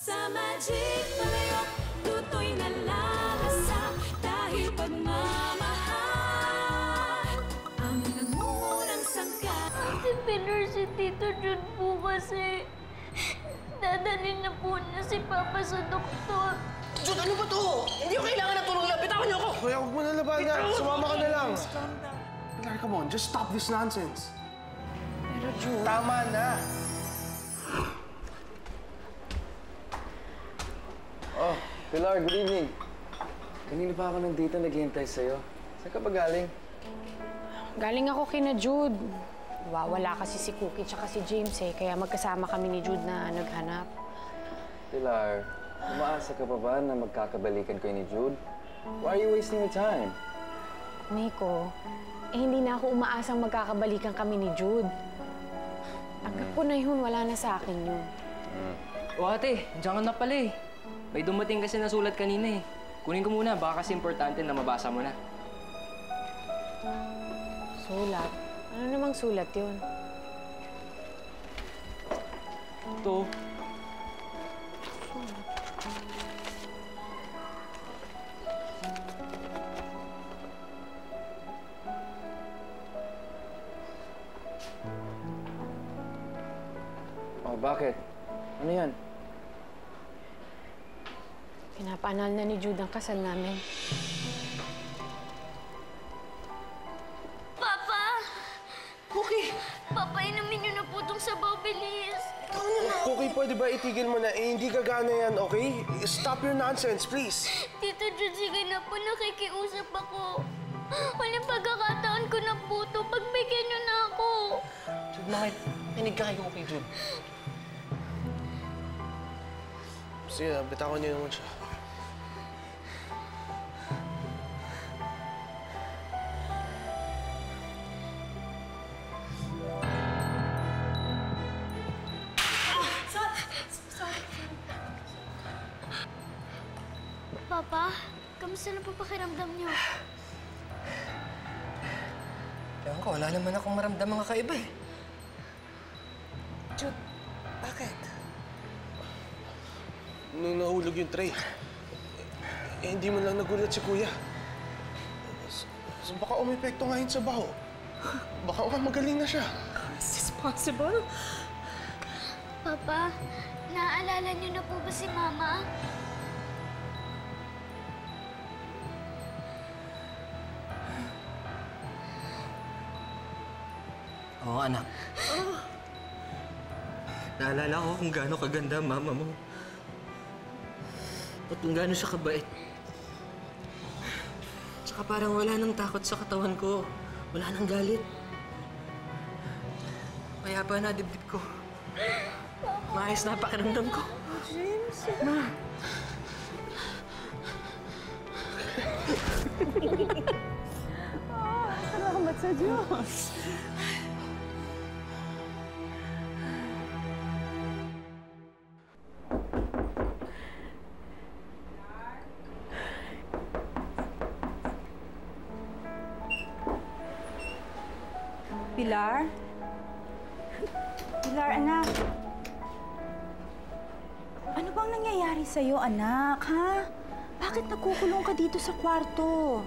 Sa Magic Palayok, luto'y nalalasa dahil pagmamahal ang nangungunang sangka. Si Pilar, si Tito Jun po kasi dadalhin na po niya si Papa sa doktor. Jun, ano ba to? Hindi ko kailangan ng tulong niya. Bitawan niyo ako! Kuya, huwag mo na labanan. Sumama ka na lang. Pilar, come on. Just stop this nonsense. Pero Jun... Tama na. Oh, Pilar, good evening. Kanina pa ako nandito naghihintay sa'yo. Saan ka ba galing? Galing ako kina Jude. Wala kasi si Cookie tsaka si James kaya magkasama kami ni Jude na naghanap. Pilar, umaasa ka pa ba na magkakabalikan kayo ni Jude? Why are you wasting your time? Nico, hindi na ako umaasang magkakabalikan kami ni Jude. Agad po na yun, wala na sa akin yun. O ate, diyan ka na pala eh. May dumating kasi na sulat kanina eh. Kunin ko muna, baka kasi importante na mabasa mo na. Sulat? Ano namang sulat yun? Ito. Oh, bakit? Ano yan? Pinapanal na ni Jude ang kasal namin. Papa! Cookie! Papa, inumin niyo na po itong sabaw, bilis. Cookie, pwede ba itigil mo na? Hindi gagana yan, okay? Stop your nonsense, please. Tito Jun, sige na po, nakikiusap ako. Walang pagkakataon ko na po ito. Pagbigyan niyo na ako. Jude, makinig ka kay Cookie, Jude. Sige, bitawan niyo naman siya. Papa, kamusta na po pakiramdam niyo? Ewan ko, wala naman akong maramdamang kakaiba eh. Jude, bakit? Nung nahulog yung tray, hindi mo lang nagulat si Kuya. So baka umepekto nga yun sa baho. Baka magaling na siya. Is this possible? Papa, naaalala niyo na po ba si Mama? Oo, anak. Naalala ko kung gaano kaganda ang mama mo. At kung gaano siya kabait. Tsaka parang wala nang takot sa katawan ko. Wala nang galit. Kaya pa nadibdib ko. Maayos na pakiramdam ko. James? Ma! Salamat sa Diyos! Pilar? Pilar, anak. Ano bang nangyayari sa'yo, anak, ha? Bakit nagkukulong ka dito sa kwarto?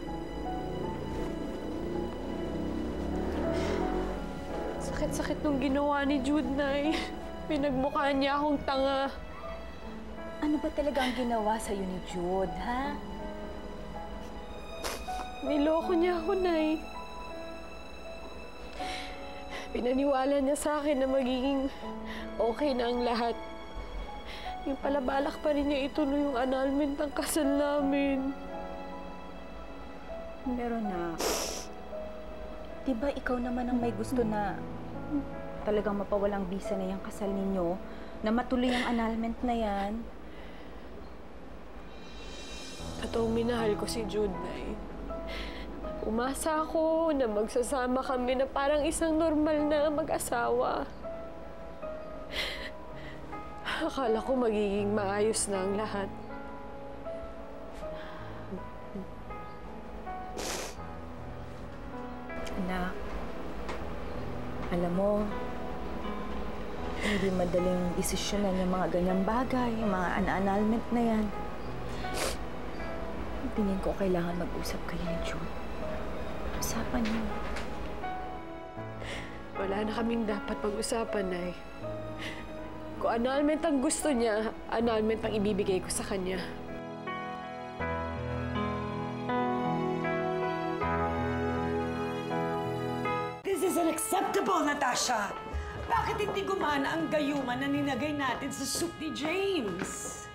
Sakit-sakit nung ginawa ni Jude, Nay. Pinagmukha niya akong tanga. Ano ba talaga ang ginawa sa'yo ni Jude, ha? Niloko niya ako, Nay. Pinaniwala niya sa akin na magiging okay na ang lahat. Yung pala balak pa rin niya ituloy yung annulment ng kasal namin. Pero na, di ba ikaw naman ang may gusto na talagang mapawalang bisa na yung kasal ninyo, na matuloy ang annulment na yan? Totoong minahal ko si Jude, Nay. Umasa ako na magsasama kami na parang isang normal na mag-asawa. Akala ko magiging maayos na ang lahat. Anak, alam mo, Hindi madaling desisyonan yung mga ganyang bagay, yung mga annulment na yan. Tingin ko kailangan mag-usap kayo ni Jude. Usapan niyo. Wala na kaming dapat pag-usapan, Nay. Kung annulment ang gusto niya, annulment ang ibibigay ko sa kanya. This is unacceptable, Natasha! Bakit hindi gumana ang gayuma na ninagay natin sa soup ni James?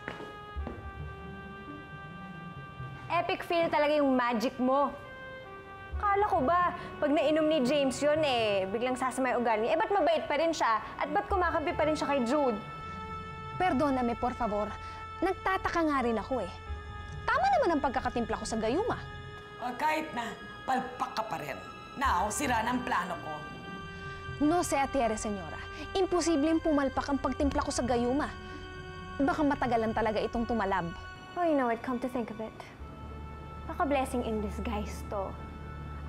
Epic fail talaga yung magic mo. Kala ko ba, pag nainom ni James yun, biglang sasama yung ugali niya. Ba't mabait pa rin siya? At ba't kumakampi pa rin siya kay Jude? Perdóname, por favor. Nagtataka nga rin ako Tama naman ang pagkakatimpla ko sa gayuma. O kahit na, palpak ka pa rin. Now, sira ng plano ko. No se atiere, senyora. Imposibleng pumalpak ang pagtimpla ko sa gayuma. Baka matagalan talaga itong tumalab. Oh, you know what? Come to think of it. Baka blessing in disguise to.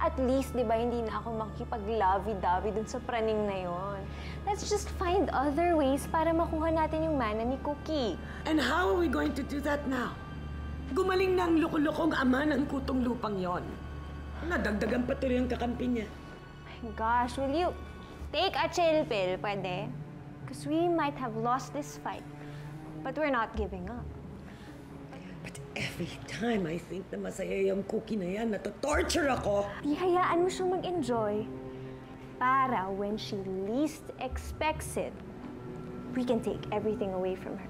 At least, di ba, hindi na ako makikipag-lovey-dovey dun sa praning na yon. Let's just find other ways para makuha natin yung mana ni Cookie. And how are we going to do that now? Gumaling na ang loko-lokong ama ng kutong lupang yon. Nadagdagan pa tuloy ang kakampi niya. My gosh, will you take a chill pill, pwede? Because we might have lost this fight, but we're not giving up. But every time I think na masaya yung Cookie na yan, nato-torture ako. Di hayaan mo siyang mag-enjoy. Para when she least expects it, we can take everything away from her.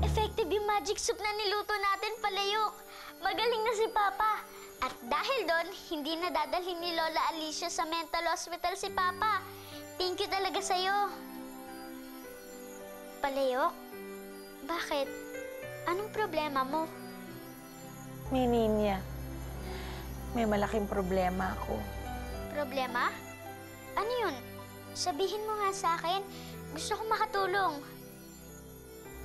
Effective yung magic soup na niluto natin, Palayok. Magaling na si Papa. At dahil doon, hindi na dadalhin ni Lola Alicia sa mental hospital si Papa. Thank you talaga sa'yo. Palayok, bakit? Anong problema mo? May Ninya. May malaking problema ako. Problema? Ano yun? Sabihin mo nga sa akin. Gusto kong makatulong.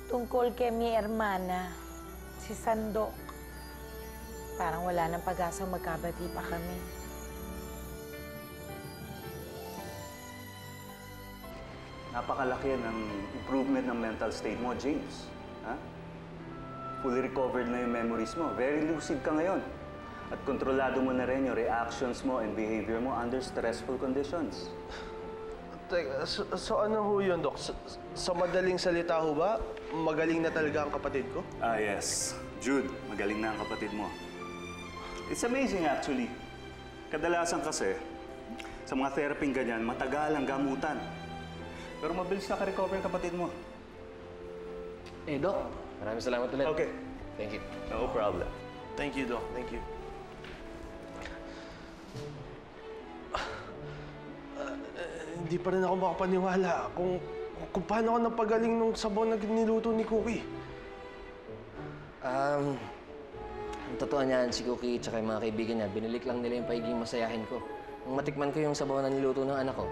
Tungkol kay mi hermana, si Sandok. Parang wala nang pag-asang magkabati pa kami. Napakalaki ng improvement ng mental state mo, James. Ha? Fully recovered na yung memories mo. Very lucid ka ngayon. At kontrolado mo na rin yung reactions mo and behavior mo under stressful conditions. Teka, so ano ho yun, Dok? Sa madaling salita ho ba, magaling na talaga ang kapatid ko? Ah, yes. Jude, magaling na ang kapatid mo. It's amazing actually. Kadalasan kasi, sa mga therapy ganyan, matagal ang gamutan. Pero mabilis naka-recover ang kapatid mo. Doc, maraming salamat ulit. Okay. Thank you. No problem. Thank you, Doc. Thank you. Hindi pa rin ako makapaniwala kung paano ako napagaling nung sabaw na niluto ni Cookie. Ang totoo niyan, si Cookie at yung mga kaibigan niya, binilik lang nila yung pagiging masayahin ko. Nung matikman ko yung sabaw na niluto ng anak ko,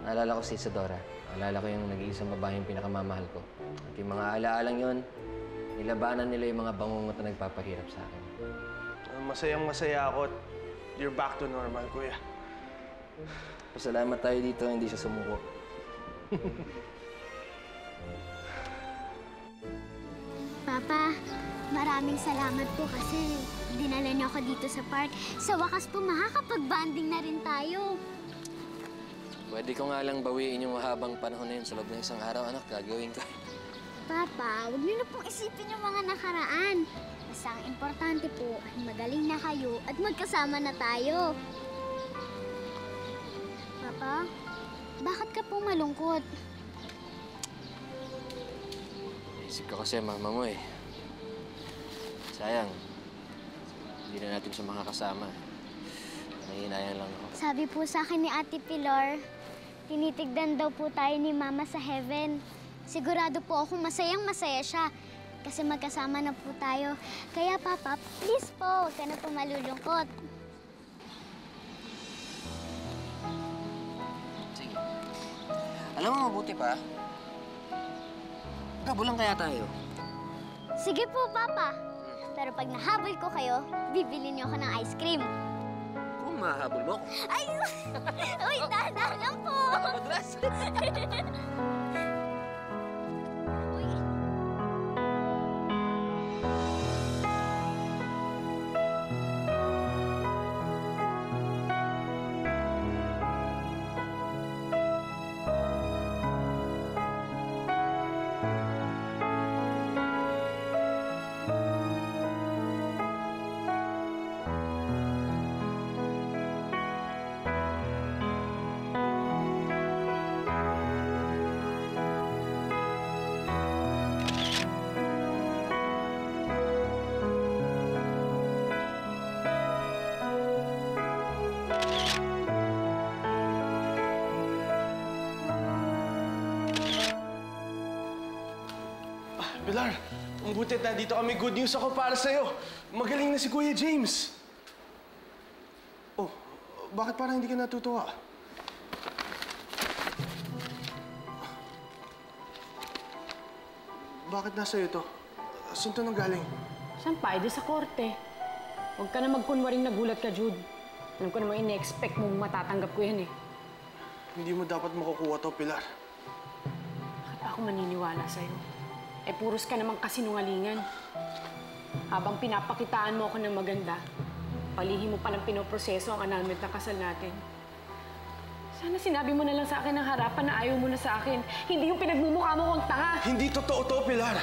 naalala ko si Isadora. Naalala ko yung nag-iisang babaeng pinakamamahal ko. At yung mga alaalang yun, nilabanan nila yung mga bangungot na nagpapahirap sa akin. Masayang-masaya ako at you're back to normal, Kuya. Pasalamat tayo dito, hindi siya sumuko. Papa, maraming salamat po kasi dinala niyo ako dito sa park. Sa wakas po, makakapag-banding na rin tayo. Pwede ko nga lang bawiin yung mahabang panahon na yun sa loob ng isang araw, anak. Gagawin ko. Papa, huwag niyo na pong isipin yung mga nakaraan. Basta ang importante po, magaling na kayo at magkasama na tayo. Papa, bakit ka po malungkot? Isip ko kasi mama mo Sayang. Hindi na natin siya makakasama. Nahihinayan lang ako. Sabi po sa akin ni Ate Pilar, tinitigdan daw po tayo ni Mama sa heaven. Sigurado po ako masayang-masaya siya kasi magkasama na po tayo. Kaya Papa, please po, huwag ka na po malulungkot. Sige. Alam mo, mabuti pa. Kabulang kaya tayo. Sige po, Papa. Pero pag nahabol ko kayo, bibili niyo ako ng ice cream. mahahabol mo ako. Ay! Uy, dahan-dahan lang po! Madulas! Uy, Pilar, ang butit na dito kami. Good news ako para sa'yo. Magaling na si Kuya James. Oh, bakit parang hindi ka natutuwa? Bakit nasa iyo to? Saan to nanggaling? Saan pa? Sa korte. Huwag ka na magkunwaring nagulat ka, Jude. Alam ko namang ine-expect mong matatanggap ko yan eh. Hindi mo dapat makukuha to, Pilar. Bakit pa ako maniniwala sa'yo? Eh, puros ka namang kasinungalingan. Habang pinapakitaan mo ako ng maganda, palihim mo palang pinoproseso ang annulment ng kasal natin. Sana sinabi mo na lang sa akin ng harapan na ayaw mo na sa akin. Hindi yung pinagmumukha mo kong tanga. Hindi totoo to, Pilar.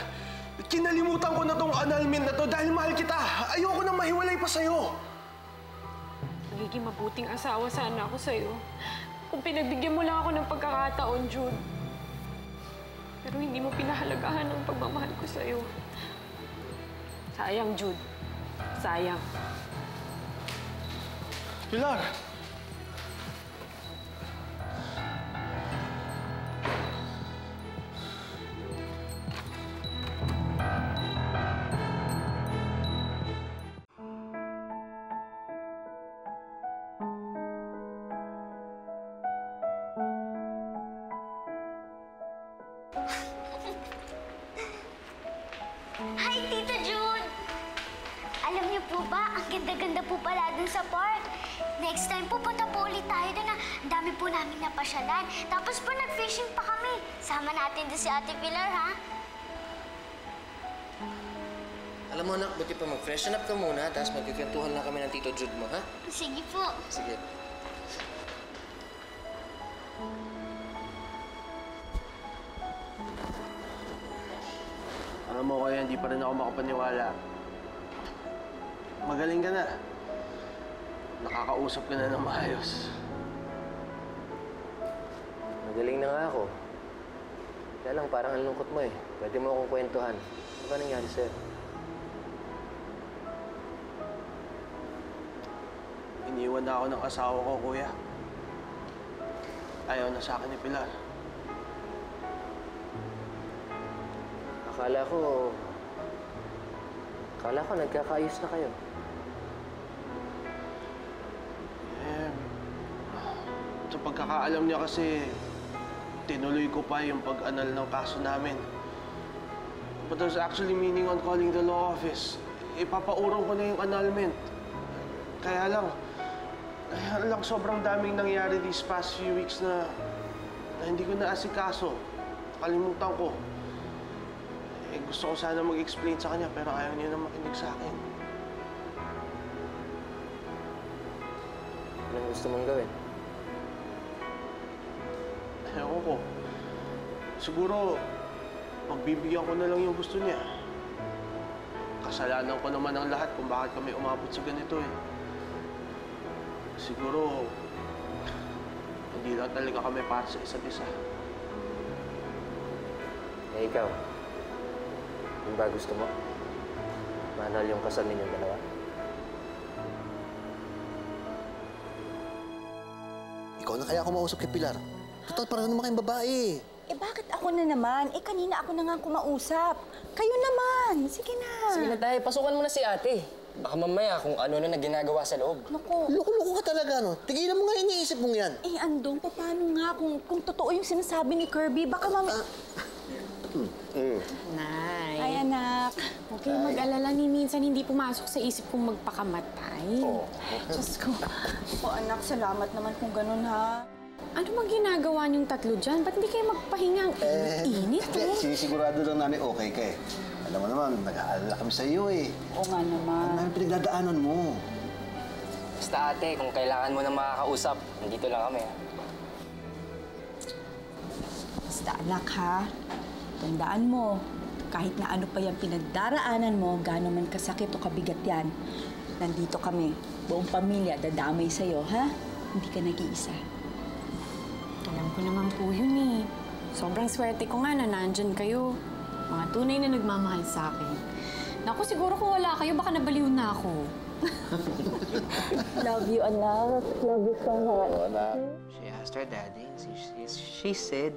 Kinalimutan ko na tong annulment na to dahil mahal kita. Ayoko nang mahiwalay pa sa'yo. Magiging mabuting asawa sana ako sa'yo. Kung pinagbigyan mo lang ako ng pagkakataon, Jude. Pero hindi mo pinahalagahan ang pagmamahal ko sa'yo. Sayang, Jude. Sayang. Pilar! Hi, Tita Jude! Alam niyo po ba, ang ganda-ganda po pala dun sa park. Next time pupunta po ulit tayo dun na ang dami po namin napasyalan. Tapos po nag-fishing pa kami. Sama natin dun si Ate Pilar, ha? Alam mo anak, buti pa mag-freshen up ka muna, tapos magkikwentuhan lang kami ng Tito Jude mo, ha? Sige po. Sige. Alam mo kaya, hindi pa rin ako makapaniwala. Magaling ka na. Nakakausap ka na ng maayos. Magaling na nga ako. Kaya lang, parang ang lungkot mo eh. Pwede mo akong kwentuhan. Ano ba nangyari sa'yo? Iniwan na ako ng asawa ko, kuya. Ayaw na sa akin ni Pilar. Akala ko nagkakaayos na kayo. Eh, sa pagkakaalam niya kasi, tinuloy ko pa yung pag-anal ng kaso namin. But there's actually meaning on calling the law office. Ipapaurong ko na yung annulment. Kaya lang sobrang daming nangyari these past few weeks na hindi ko naasikaso. Kalimutan ko. Eh, gusto ko sana mag-explain sa kanya pero ayaw niya na makinig sa akin. Anong gusto mong gawin? Ewan ko. Siguro, magbibigyan ko na lang yung gusto niya. Kasalanan ko naman ang lahat kung bakit kami umabot sa ganito eh. Siguro, hindi lang talaga kami para sa isa't isa. Eh ikaw, yung ba gusto mo? Manal yung kasal ninyong dalawa? Ikaw na kaya ako mausap kay Pilar? Total, parang naman kayong babae. Eh bakit ako na naman? Eh kanina ako na nga kumausap. Kayo naman. Sige na. Sige na tayo, pasukan mo na si ate. Baka mamaya kung ano na ginagawa sa loob. Naku. Loko-loko ka talaga, no? Tigilan mo nga iniisip mong yan. Eh andong, paano nga kung totoo yung sinasabi ni Kirby? Baka Nay. Ay, anak. anak. Huwag kayong mag-alala ni minsan hindi pumasok sa isip kong magpakamatay. Diyos ko. Anak, salamat naman kung ganun, ha? Ano bang ginagawa niyong tatlo dyan? Ba't hindi kayo magpahinga? Ang init, oh. Sinisigurado lang namin okay ka eh. Alam mo naman, nag-aalala kami sa iyo eh. Oo nga naman. Ano namin pinagdadaanan mo? Basta ate, kung kailangan mo na makakausap, nandito lang kami. Basta anak, ha? Tandaan mo, kahit na ano pa yung pinagdaraanan mo, gaano man kasakit o kabigat yan, nandito kami. Buong pamilya, dadamay sa'yo, ha? Hindi ka nag-iisa. Alam ko naman po yun eh. Sobrang swerte ko nga na nandyan kayo. Mga tunay na nagmamahal sa akin. Naku, siguro kung wala kayo, baka nabaliw na ako. Love you, anak. Love you so much. She asked her daddy. She said,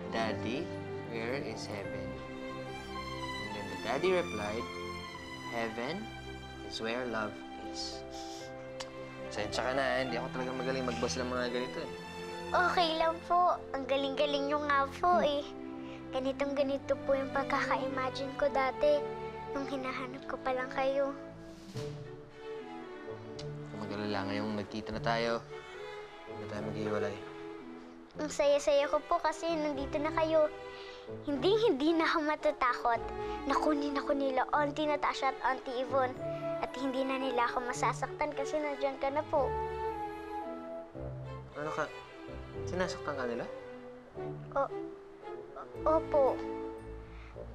"Daddy, where is heaven?" And then the daddy replied, "Heaven is where love is." Sensya ka na, hindi ako talaga magaling magbasa ng mga ganito eh. Okay lang po. Ang galing-galing nyo nga po eh. Ganitong-ganito po yung pagkaka-imagine ko dati nung hinahanap ko pa lang kayo. Kung mag-alala ngayong nagkita na tayo, hindi tayo maghiwalay. Ang saya-saya ko po kasi nandito na kayo. Hindi na ako matatakot na kunin ako nila Auntie Natasha at Auntie Yvonne. At hindi na nila ako masasaktan kasi nandiyan ka na po. Ano ka? Sinasaktan ka nila? Opo.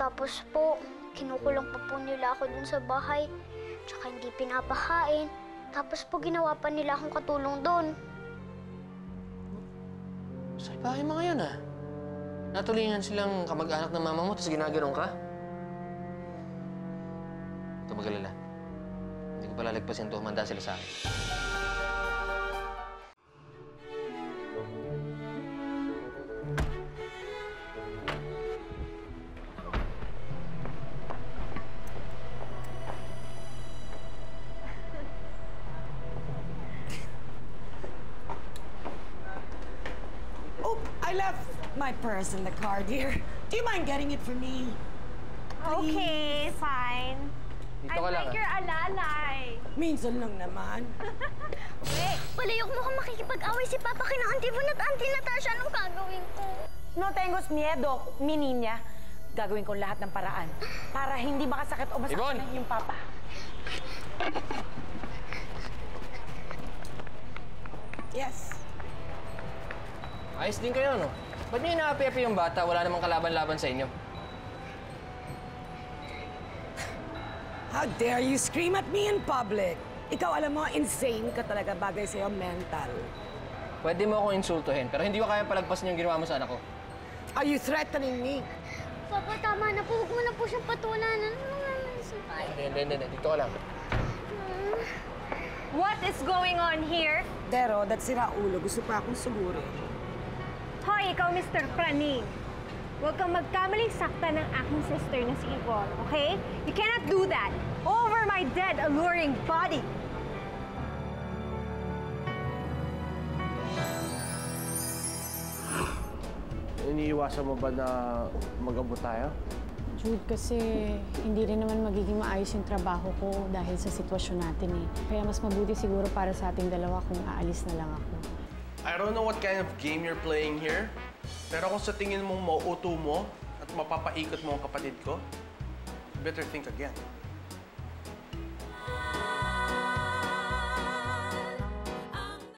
Tapos po, kinukulong pa po nila ako dun sa bahay. Tsaka hindi pinapahain. Tapos po ginawa pa nila akong katulong dun. Salbahe mga yun ah. Natulingan silang kamag-anak ng mama mo, tapos ginaganon ka? Ito mag-alala. Hindi ko pala lagpasin to, humanda sila sa akin. Oh, I left my purse in the car, dear. Do you mind getting it for me? Okay, fine. Dito ka lang, You're alalay. Minsan lang naman. Palayok mo kung makikipag-away si Papa kina Auntie Yvonne at Auntie Natasha. Anong gagawin ko? No tengos miedo, mi niña. Gagawin ko lahat ng paraan para hindi makasakit o masakit yung papa. Yes. Ayos din kayo, no? Ba't niyo inaapi-api yung bata? Wala namang kalaban-laban sa inyo. How dare you scream at me in public? Ikaw, alam mo, insane ka talaga, bagay sa'yo mental. Pwede mo akong insultuhin, pero hindi ko kaya palagpasin yung ginawa mo sa anak ko. Are you threatening me? Papa, tama na po. Huwag mo na po siyang patulan. Hindi. Dito ka lang. What is going on here? Pero, that's sira ulo. Gusto pa akong sugurin. Hoy, ikaw, Mr. Praning. Huwag kang magkamaling sakta ng aking sister na si Yvonne, okay? You cannot do that over my dead, alluring body. Iniiwasan mo ba na mag-abot tayo? Jude, kasi hindi rin naman magiging maayos yung trabaho ko dahil sa sitwasyon natin eh. Kaya mas mabuti siguro para sa ating dalawa kung aalis na lang ako. I don't know what kind of game you're playing here, pero kung sa tingin mong mauuto mo at mapapaikot mo ang kapatid ko, better think again.